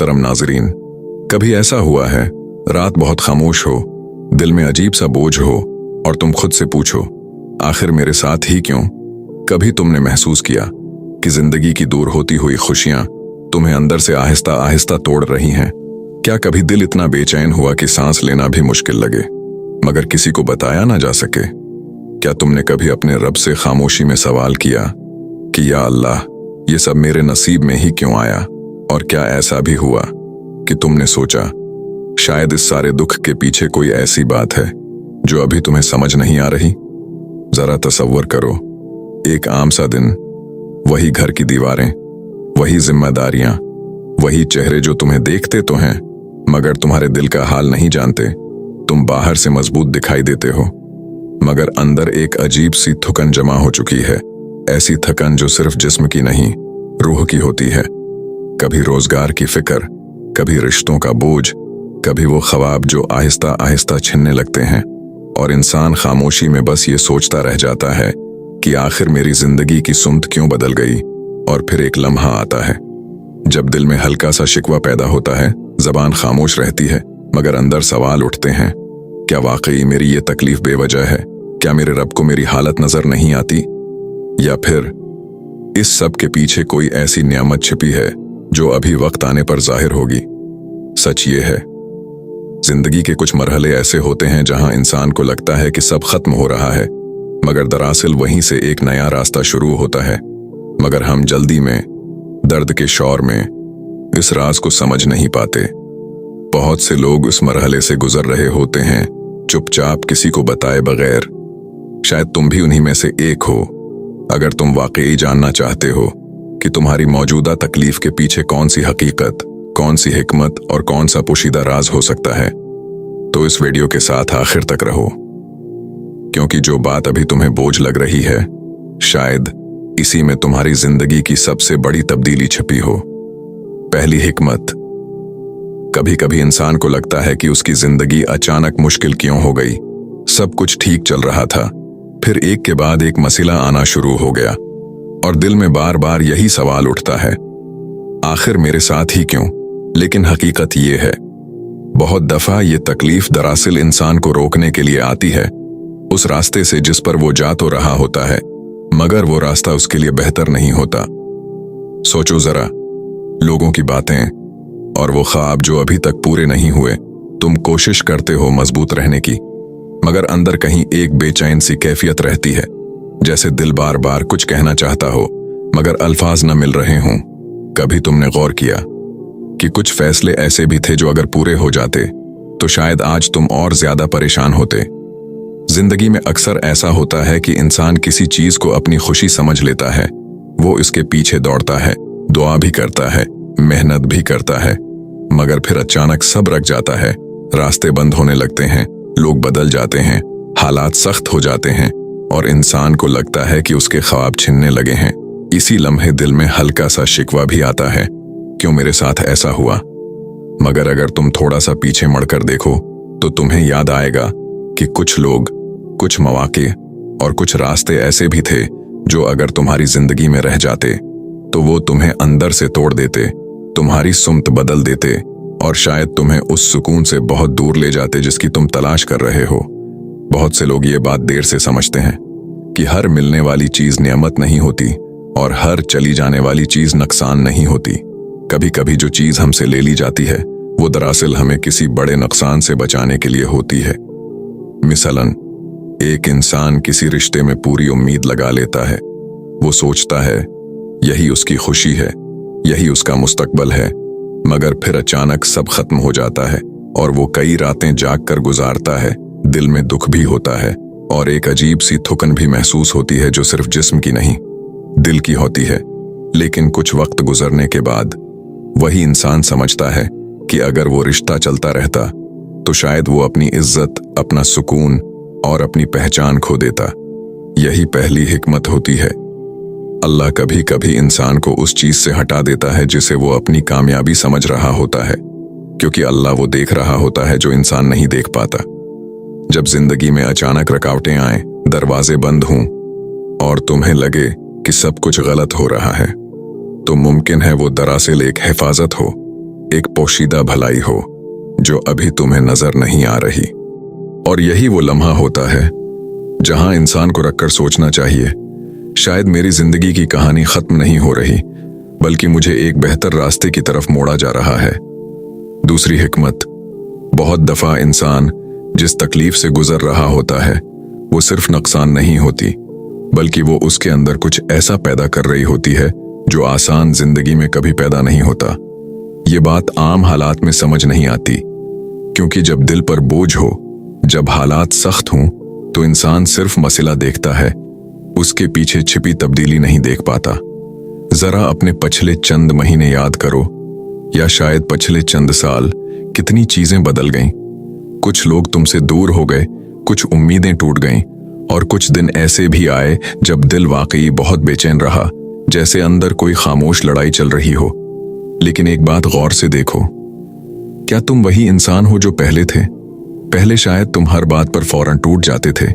मोहतरम नाजरीन, कभी ऐसा हुआ है रात बहुत खामोश हो, दिल में अजीब सा बोझ हो और तुम खुद से पूछो आखिर मेरे साथ ही क्यों? कभी तुमने महसूस किया कि जिंदगी की दूर होती हुई खुशियां तुम्हें अंदर से आहिस्ता आहिस्ता तोड़ रही हैं? क्या कभी दिल इतना बेचैन हुआ कि सांस लेना भी मुश्किल लगे मगर किसी को बताया ना जा सके? क्या तुमने कभी अपने रब से खामोशी में सवाल किया कि या अल्लाह, ये सब मेरे नसीब में ही क्यों आया? और क्या ऐसा भी हुआ कि तुमने सोचा शायद इस सारे दुख के पीछे कोई ऐसी बात है जो अभी तुम्हें समझ नहीं आ रही? जरा तसव्वुर करो, एक आम सा दिन, वही घर की दीवारें, वही जिम्मेदारियां, वही चेहरे जो तुम्हें देखते तो हैं मगर तुम्हारे दिल का हाल नहीं जानते। तुम बाहर से मजबूत दिखाई देते हो मगर अंदर एक अजीब सी थकन जमा हो चुकी है, ऐसी थकन जो सिर्फ जिस्म की नहीं रूह की होती है। कभी रोजगार की फिक्र, कभी रिश्तों का बोझ, कभी वो ख्वाब जो आहिस्ता आहिस्ता छिनने लगते हैं और इंसान खामोशी में बस ये सोचता रह जाता है कि आखिर मेरी जिंदगी की सुमत क्यों बदल गई। और फिर एक लम्हा आता है जब दिल में हल्का सा शिकवा पैदा होता है, जबान खामोश रहती है मगर अंदर सवाल उठते हैं, क्या वाकई मेरी ये तकलीफ बेवजह है? क्या मेरे रब को मेरी हालत नजर नहीं आती? या फिर इस सब के पीछे कोई ऐसी नियामत छिपी है जो अभी वक्त आने पर जाहिर होगी? सच ये है, जिंदगी के कुछ मरहले ऐसे होते हैं जहां इंसान को लगता है कि सब खत्म हो रहा है मगर दरअसल वहीं से एक नया रास्ता शुरू होता है। मगर हम जल्दी में, दर्द के शौर में इस राज को समझ नहीं पाते। बहुत से लोग उस मरहले से गुजर रहे होते हैं चुपचाप, किसी को बताए बगैर। शायद तुम भी उन्हीं में से एक हो। अगर तुम वाकई जानना चाहते हो कि तुम्हारी मौजूदा तकलीफ के पीछे कौन सी हकीकत, कौन सी हिकमत और कौन सा पोशीदा राज हो सकता है, तो इस वीडियो के साथ आखिर तक रहो, क्योंकि जो बात अभी तुम्हें बोझ लग रही है शायद इसी में तुम्हारी जिंदगी की सबसे बड़ी तब्दीली छिपी हो। पहली हिकमत, कभी कभी इंसान को लगता है कि उसकी जिंदगी अचानक मुश्किल क्यों हो गई। सब कुछ ठीक चल रहा था, फिर एक के बाद एक मसला आना शुरू हो गया और दिल में बार बार यही सवाल उठता है, आखिर मेरे साथ ही क्यों? लेकिन हकीकत ये है, बहुत दफा ये तकलीफ दरअसल इंसान को रोकने के लिए आती है उस रास्ते से जिस पर वो जा तो रहा होता है मगर वो रास्ता उसके लिए बेहतर नहीं होता। सोचो जरा, लोगों की बातें और वो ख्वाब जो अभी तक पूरे नहीं हुए। तुम कोशिश करते हो मजबूत रहने की मगर अंदर कहीं एक बेचैन सी कैफियत रहती है, जैसे दिल बार बार कुछ कहना चाहता हो मगर अल्फाज न मिल रहे हों। कभी तुमने गौर किया कि कुछ फैसले ऐसे भी थे जो अगर पूरे हो जाते तो शायद आज तुम और ज्यादा परेशान होते? जिंदगी में अक्सर ऐसा होता है कि इंसान किसी चीज को अपनी खुशी समझ लेता है, वो इसके पीछे दौड़ता है, दुआ भी करता है, मेहनत भी करता है मगर फिर अचानक सब रख जाता है। रास्ते बंद होने लगते हैं, लोग बदल जाते हैं, हालात सख्त हो जाते हैं और इंसान को लगता है कि उसके ख्वाब छिनने लगे हैं। इसी लम्हे दिल में हल्का सा शिकवा भी आता है, क्यों मेरे साथ ऐसा हुआ? मगर अगर तुम थोड़ा सा पीछे मुड़कर देखो तो तुम्हें याद आएगा कि कुछ लोग, कुछ मौके और कुछ रास्ते ऐसे भी थे जो अगर तुम्हारी जिंदगी में रह जाते तो वो तुम्हें अंदर से तोड़ देते, तुम्हारी सुमत बदल देते और शायद तुम्हें उस सुकून से बहुत दूर ले जाते जिसकी तुम तलाश कर रहे हो। बहुत से लोग ये बात देर से समझते हैं कि हर मिलने वाली चीज नियामत नहीं होती और हर चली जाने वाली चीज नुकसान नहीं होती। कभी कभी जो चीज हमसे ले ली जाती है वो दरअसल हमें किसी बड़े नुकसान से बचाने के लिए होती है। मिसलन, एक इंसान किसी रिश्ते में पूरी उम्मीद लगा लेता है, वो सोचता है यही उसकी खुशी है, यही उसका मुस्तकबल है, मगर फिर अचानक सब खत्म हो जाता है और वो कई रातें जाग कर गुजारता है। दिल में दुख भी होता है और एक अजीब सी थकन भी महसूस होती है जो सिर्फ जिस्म की नहीं दिल की होती है। लेकिन कुछ वक्त गुजरने के बाद वही इंसान समझता है कि अगर वो रिश्ता चलता रहता तो शायद वो अपनी इज्जत, अपना सुकून और अपनी पहचान खो देता। यही पहली हिकमत होती है। अल्लाह कभी कभी इंसान को उस चीज से हटा देता है जिसे वो अपनी कामयाबी समझ रहा होता है, क्योंकि अल्लाह वो देख रहा होता है जो इंसान नहीं देख पाता। जब जिंदगी में अचानक रुकावटें आए, दरवाजे बंद हों और तुम्हें लगे कि सब कुछ गलत हो रहा है, तो मुमकिन है वो दरअसल एक हिफाजत हो, एक पोशीदा भलाई हो जो अभी तुम्हें नजर नहीं आ रही। और यही वो लम्हा होता है जहां इंसान को रखकर सोचना चाहिए, शायद मेरी जिंदगी की कहानी खत्म नहीं हो रही, बल्कि मुझे एक बेहतर रास्ते की तरफ मोड़ा जा रहा है। दूसरी हिकमत, बहुत दफा इंसान जिस तकलीफ से गुजर रहा होता है वो सिर्फ नुकसान नहीं होती, बल्कि वो उसके अंदर कुछ ऐसा पैदा कर रही होती है जो आसान जिंदगी में कभी पैदा नहीं होता। ये बात आम हालात में समझ नहीं आती, क्योंकि जब दिल पर बोझ हो, जब हालात सख्त हों, तो इंसान सिर्फ मसला देखता है, उसके पीछे छिपी तब्दीली नहीं देख पाता। जरा अपने पिछले चंद महीने याद करो, या शायद पिछले चंद साल, कितनी चीजें बदल गईं। कुछ लोग तुमसे दूर हो गए, कुछ उम्मीदें टूट गईं, और कुछ दिन ऐसे भी आए जब दिल वाकई बहुत बेचैन रहा, जैसे अंदर कोई खामोश लड़ाई चल रही हो। लेकिन एक बात गौर से देखो, क्या तुम वही इंसान हो जो पहले थे? पहले शायद तुम हर बात पर फौरन टूट जाते थे,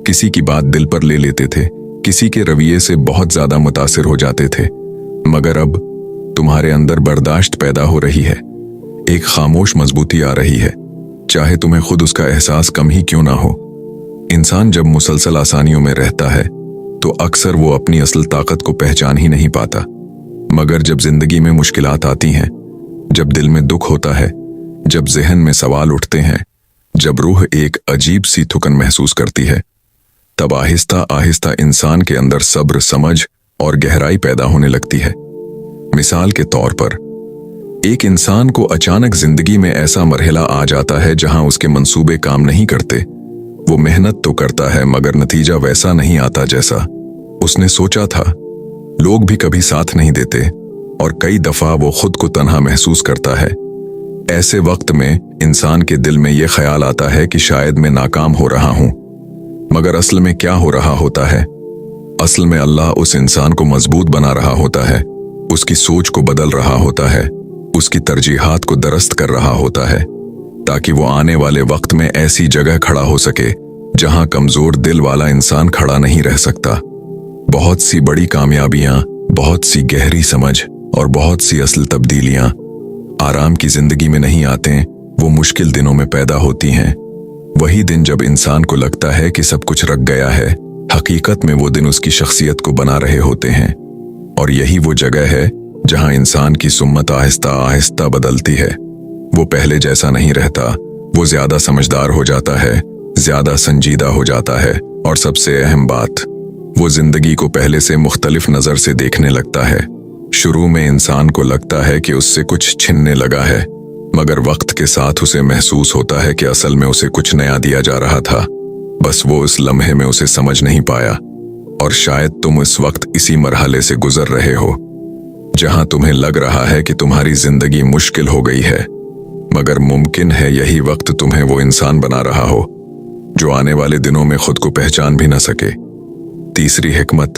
किसी की बात दिल पर ले लेते थे, किसी के रवैये से बहुत ज्यादा मुतासिर हो जाते थे। मगर अब तुम्हारे अंदर बर्दाश्त पैदा हो रही है, एक खामोश मजबूती आ रही है, चाहे तुम्हें खुद उसका एहसास कम ही क्यों ना हो। इंसान जब मुसलसल आसानियों में रहता है तो अक्सर वो अपनी असल ताकत को पहचान ही नहीं पाता। मगर जब जिंदगी में मुश्किलात आती हैं, जब दिल में दुख होता है, जब जहन में सवाल उठते हैं, जब रूह एक अजीब सी थुकन महसूस करती है, तब आहिस्ता आहिस्ता इंसान के अंदर सब्र, समझ और गहराई पैदा होने लगती है। मिसाल के तौर पर, एक इंसान को अचानक जिंदगी में ऐसा मरहला आ जाता है जहां उसके मंसूबे काम नहीं करते। वो मेहनत तो करता है, मगर नतीजा वैसा नहीं आता जैसा उसने सोचा था। लोग भी कभी साथ नहीं देते, और कई दफा वो खुद को तन्हा महसूस करता है। ऐसे वक्त में इंसान के दिल में ये ख्याल आता है कि शायद मैं नाकाम हो रहा हूं। मगर असल में क्या हो रहा होता है? असल में अल्लाह उस इंसान को मजबूत बना रहा होता है, उसकी सोच को बदल रहा होता है, उसकी तरजीहात को दुरुस्त कर रहा होता है, ताकि वो आने वाले वक्त में ऐसी जगह खड़ा हो सके जहां कमजोर दिल वाला इंसान खड़ा नहीं रह सकता। बहुत सी बड़ी कामयाबियां, बहुत सी गहरी समझ और बहुत सी असल तब्दीलियां आराम की जिंदगी में नहीं आते, वो मुश्किल दिनों में पैदा होती हैं। वही दिन जब इंसान को लगता है कि सब कुछ रख गया है, हकीकत में वो दिन उसकी शख्सियत को बना रहे होते हैं। और यही वो जगह है जहां इंसान की सुम्मत आहिस्ता आहिस्ता बदलती है। वो पहले जैसा नहीं रहता, वो ज्यादा समझदार हो जाता है, ज्यादा संजीदा हो जाता है, और सबसे अहम बात, वो जिंदगी को पहले से मुख्तलिफ नजर से देखने लगता है। शुरू में इंसान को लगता है कि उससे कुछ छिनने लगा है, मगर वक्त के साथ उसे महसूस होता है कि असल में उसे कुछ नया दिया जा रहा था, बस वो उस लम्हे में उसे समझ नहीं पाया। और शायद तुम इस वक्त इसी मरहले से गुजर रहे हो, जहां तुम्हें लग रहा है कि तुम्हारी जिंदगी मुश्किल हो गई है, मगर मुमकिन है यही वक्त तुम्हें वो इंसान बना रहा हो जो आने वाले दिनों में खुद को पहचान भी न सके। तीसरी हिकमत,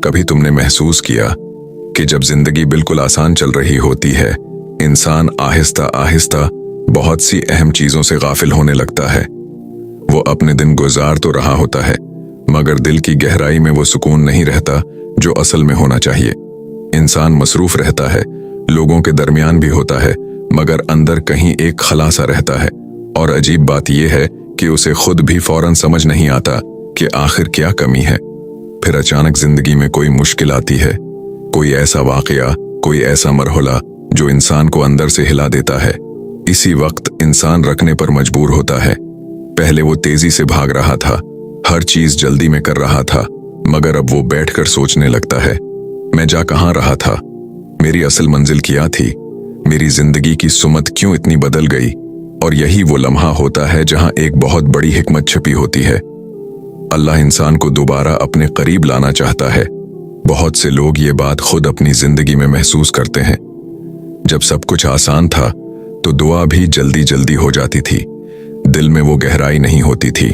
कभी तुमने महसूस किया कि जब जिंदगी बिल्कुल आसान चल रही होती है, इंसान आहिस्ता आहिस्ता बहुत सी अहम चीजों से गाफिल होने लगता है। वो अपने दिन गुजार तो रहा होता है, मगर दिल की गहराई में वो सुकून नहीं रहता जो असल में होना चाहिए। इंसान मसरूफ रहता है, लोगों के दरमियान भी होता है, मगर अंदर कहीं एक खलासा रहता है। और अजीब बात यह है कि उसे खुद भी फौरन समझ नहीं आता कि आखिर क्या कमी है। फिर अचानक जिंदगी में कोई मुश्किल आती है, कोई ऐसा वाकया, कोई ऐसा मरहला जो इंसान को अंदर से हिला देता है। इसी वक्त इंसान रखने पर मजबूर होता है। पहले वो तेजी से भाग रहा था, हर चीज जल्दी में कर रहा था, मगर अब वो बैठकर सोचने लगता है, मैं जा कहां रहा था, मेरी असल मंजिल क्या थी, मेरी जिंदगी की सुमत क्यों इतनी बदल गई। और यही वो लम्हा होता है जहां एक बहुत बड़ी हिकमत छिपी होती है। अल्लाह इंसान को दोबारा अपने करीब लाना चाहता है। बहुत से लोग ये बात खुद अपनी जिंदगी में महसूस करते हैं। जब सब कुछ आसान था तो दुआ भी जल्दी जल्दी हो जाती थी, दिल में वो गहराई नहीं होती थी,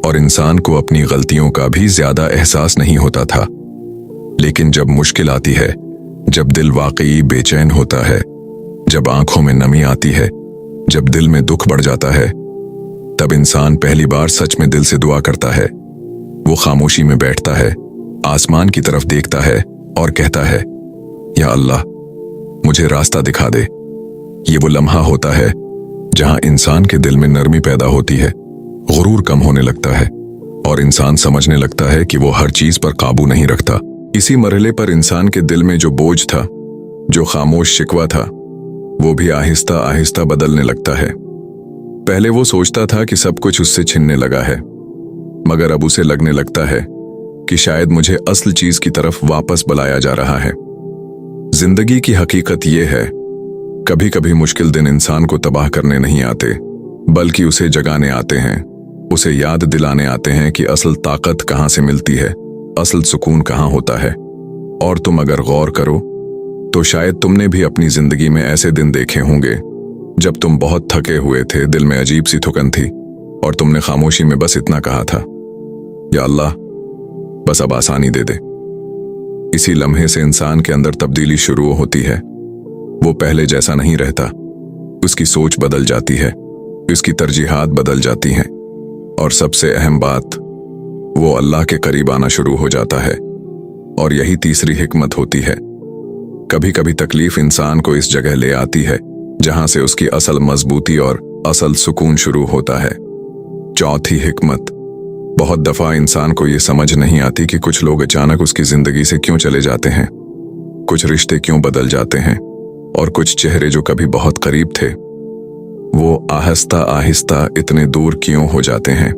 और इंसान को अपनी गलतियों का भी ज्यादा एहसास नहीं होता था। लेकिन जब मुश्किल आती है, जब दिल वाकई बेचैन होता है, जब आंखों में नमी आती है, जब दिल में दुख बढ़ जाता है, तब इंसान पहली बार सच में दिल से दुआ करता है। वो खामोशी में बैठता है, आसमान की तरफ देखता है और कहता है, या अल्लाह, मुझे रास्ता दिखा दे। ये वो लम्हा होता है जहां इंसान के दिल में नरमी पैदा होती है, गुरूर कम होने लगता है और इंसान समझने लगता है कि वो हर चीज पर काबू नहीं रखता। इसी मरहले पर इंसान के दिल में जो बोझ था, जो खामोश शिकवा था, वो भी आहिस्ता आहिस्ता बदलने लगता है। पहले वो सोचता था कि सब कुछ उससे छिनने लगा है, मगर अब उसे लगने लगता है कि शायद मुझे असल चीज की तरफ वापस बुलाया जा रहा है। जिंदगी की हकीकत ये है, कभी कभी मुश्किल दिन इंसान को तबाह करने नहीं आते, बल्कि उसे जगाने आते हैं, उसे याद दिलाने आते हैं कि असल ताकत कहाँ से मिलती है, असल सुकून कहाँ होता है। और तुम अगर गौर करो तो शायद तुमने भी अपनी जिंदगी में ऐसे दिन देखे होंगे जब तुम बहुत थके हुए थे, दिल में अजीब सी थुकन थी और तुमने खामोशी में बस इतना कहा था, या अल्लाह बस अब आसानी दे दे। इसी लम्हे से इंसान के अंदर तब्दीली शुरू होती है। वो पहले जैसा नहीं रहता, उसकी सोच बदल जाती है, उसकी तरजीहात बदल जाती हैं और सबसे अहम बात, वो अल्लाह के करीब आना शुरू हो जाता है। और यही तीसरी हिकमत होती है। कभी कभी तकलीफ इंसान को इस जगह ले आती है जहां से उसकी असल मजबूती और असल सुकून शुरू होता है। चौथी हिकमत, बहुत दफा इंसान को ये समझ नहीं आती कि कुछ लोग अचानक उसकी जिंदगी से क्यों चले जाते हैं, कुछ रिश्ते क्यों बदल जाते हैं और कुछ चेहरे जो कभी बहुत करीब थे वो आहिस्ता आहिस्ता इतने दूर क्यों हो जाते हैं।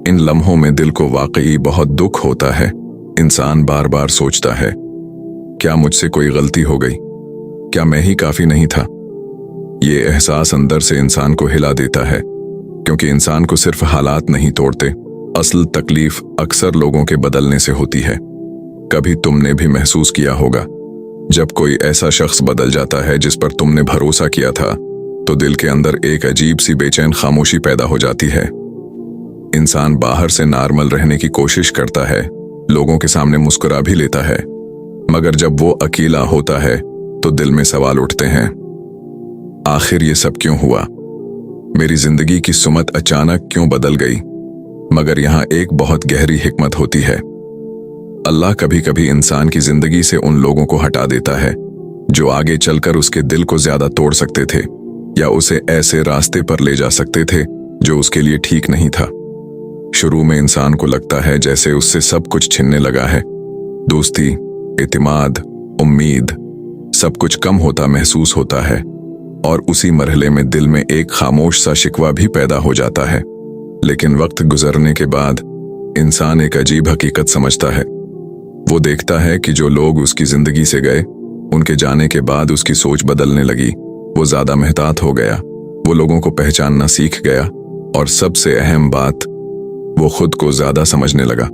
इन लम्हों में दिल को वाकई बहुत दुख होता है। इंसान बार बार सोचता है, क्या मुझसे कोई गलती हो गई, क्या मैं ही काफी नहीं था। ये एहसास अंदर से इंसान को हिला देता है, क्योंकि इंसान को सिर्फ हालात नहीं तोड़ते, असल तकलीफ अक्सर लोगों के बदलने से होती है। कभी तुमने भी महसूस किया होगा, जब कोई ऐसा शख्स बदल जाता है जिस पर तुमने भरोसा किया था, तो दिल के अंदर एक अजीब सी बेचैन खामोशी पैदा हो जाती है। इंसान बाहर से नॉर्मल रहने की कोशिश करता है, लोगों के सामने मुस्कुरा भी लेता है, मगर जब वो अकेला होता है तो दिल में सवाल उठते हैं, आखिर ये सब क्यों हुआ, मेरी जिंदगी की सुमत अचानक क्यों बदल गई। मगर यहाँ एक बहुत गहरी हिकमत होती है। अल्लाह कभी कभी इंसान की जिंदगी से उन लोगों को हटा देता है जो आगे चलकर उसके दिल को ज्यादा तोड़ सकते थे या उसे ऐसे रास्ते पर ले जा सकते थे जो उसके लिए ठीक नहीं था। शुरू में इंसान को लगता है जैसे उससे सब कुछ छिनने लगा है, दोस्ती, इतिमाद, उम्मीद, सब कुछ कम होता महसूस होता है और उसी मरहले में दिल में एक खामोश सा शिकवा भी पैदा हो जाता है। लेकिन वक्त गुजरने के बाद इंसान एक अजीब हकीकत समझता है। वो देखता है कि जो लोग उसकी जिंदगी से गए, उनके जाने के बाद उसकी सोच बदलने लगी। वो ज्यादा मेहतात हो गया, वो लोगों को पहचानना सीख गया और सबसे अहम बात, वो खुद को ज्यादा समझने लगा।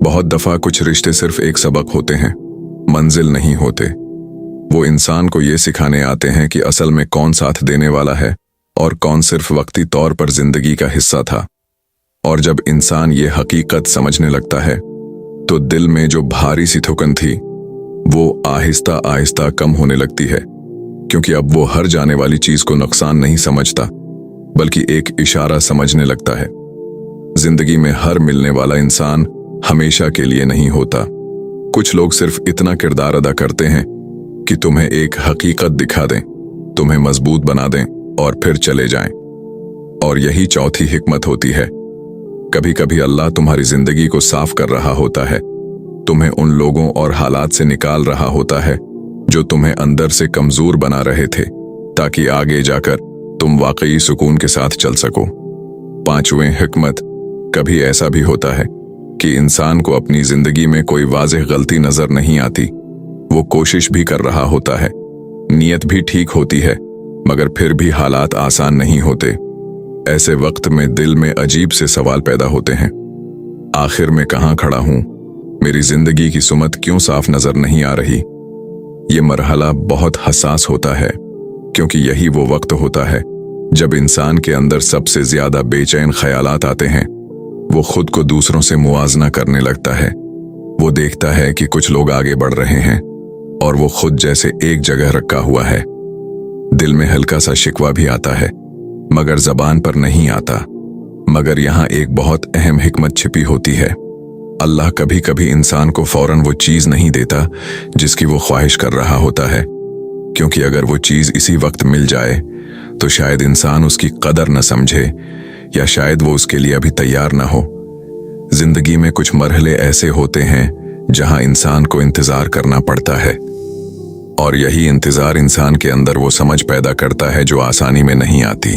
बहुत दफा कुछ रिश्ते सिर्फ एक सबक होते हैं, मंजिल नहीं होते। वो इंसान को ये सिखाने आते हैं कि असल में कौन साथ देने वाला है और कौन सिर्फ वक्ती तौर पर जिंदगी का हिस्सा था। और जब इंसान ये हकीकत समझने लगता है तो दिल में जो भारी सी थुकन थी वो आहिस्ता आहिस्ता कम होने लगती है, क्योंकि अब वो हर जाने वाली चीज को नुकसान नहीं समझता बल्कि एक इशारा समझने लगता है। जिंदगी में हर मिलने वाला इंसान हमेशा के लिए नहीं होता। कुछ लोग सिर्फ इतना किरदार अदा करते हैं कि तुम्हें एक हकीकत दिखा दें, तुम्हें मजबूत बना दें और फिर चले जाएं। और यही चौथी हिकमत होती है। कभी कभी अल्लाह तुम्हारी जिंदगी को साफ कर रहा होता है, तुम्हें उन लोगों और हालात से निकाल रहा होता है जो तुम्हें अंदर से कमजोर बना रहे थे, ताकि आगे जाकर तुम वाकई सुकून के साथ चल सको। पांचवें हिकमत, कभी ऐसा भी होता है कि इंसान को अपनी जिंदगी में कोई वाज़ेह गलती नजर नहीं आती। वो कोशिश भी कर रहा होता है, नीयत भी ठीक होती है, मगर फिर भी हालात आसान नहीं होते। ऐसे वक्त में दिल में अजीब से सवाल पैदा होते हैं, आखिर मैं कहाँ खड़ा हूं, मेरी जिंदगी की सुमत क्यों साफ नजर नहीं आ रही। ये मरहला बहुत हसास होता है, क्योंकि यही वो वक्त होता है जब इंसान के अंदर सबसे ज्यादा बेचैन ख्यालात आते हैं। वो खुद को दूसरों से मुआजना करने लगता है। वो देखता है कि कुछ लोग आगे बढ़ रहे हैं और वो खुद जैसे एक जगह रखा हुआ है। दिल में हल्का सा शिकवा भी आता है, मगर जबान पर नहीं आता। मगर यहाँ एक बहुत अहम हिकमत छिपी होती है। अल्लाह कभी कभी इंसान को फौरन वो चीज नहीं देता जिसकी वो ख्वाहिश कर रहा होता है। क्योंकि अगर वो चीज इसी वक्त मिल जाए तो शायद इंसान उसकी कदर न समझे, या शायद वो उसके लिए अभी तैयार न हो। जिंदगी में कुछ मरहले ऐसे होते हैं जहां इंसान को इंतजार करना पड़ता है, और यही इंतजार इंसान के अंदर वो समझ पैदा करता है जो आसानी में नहीं आती।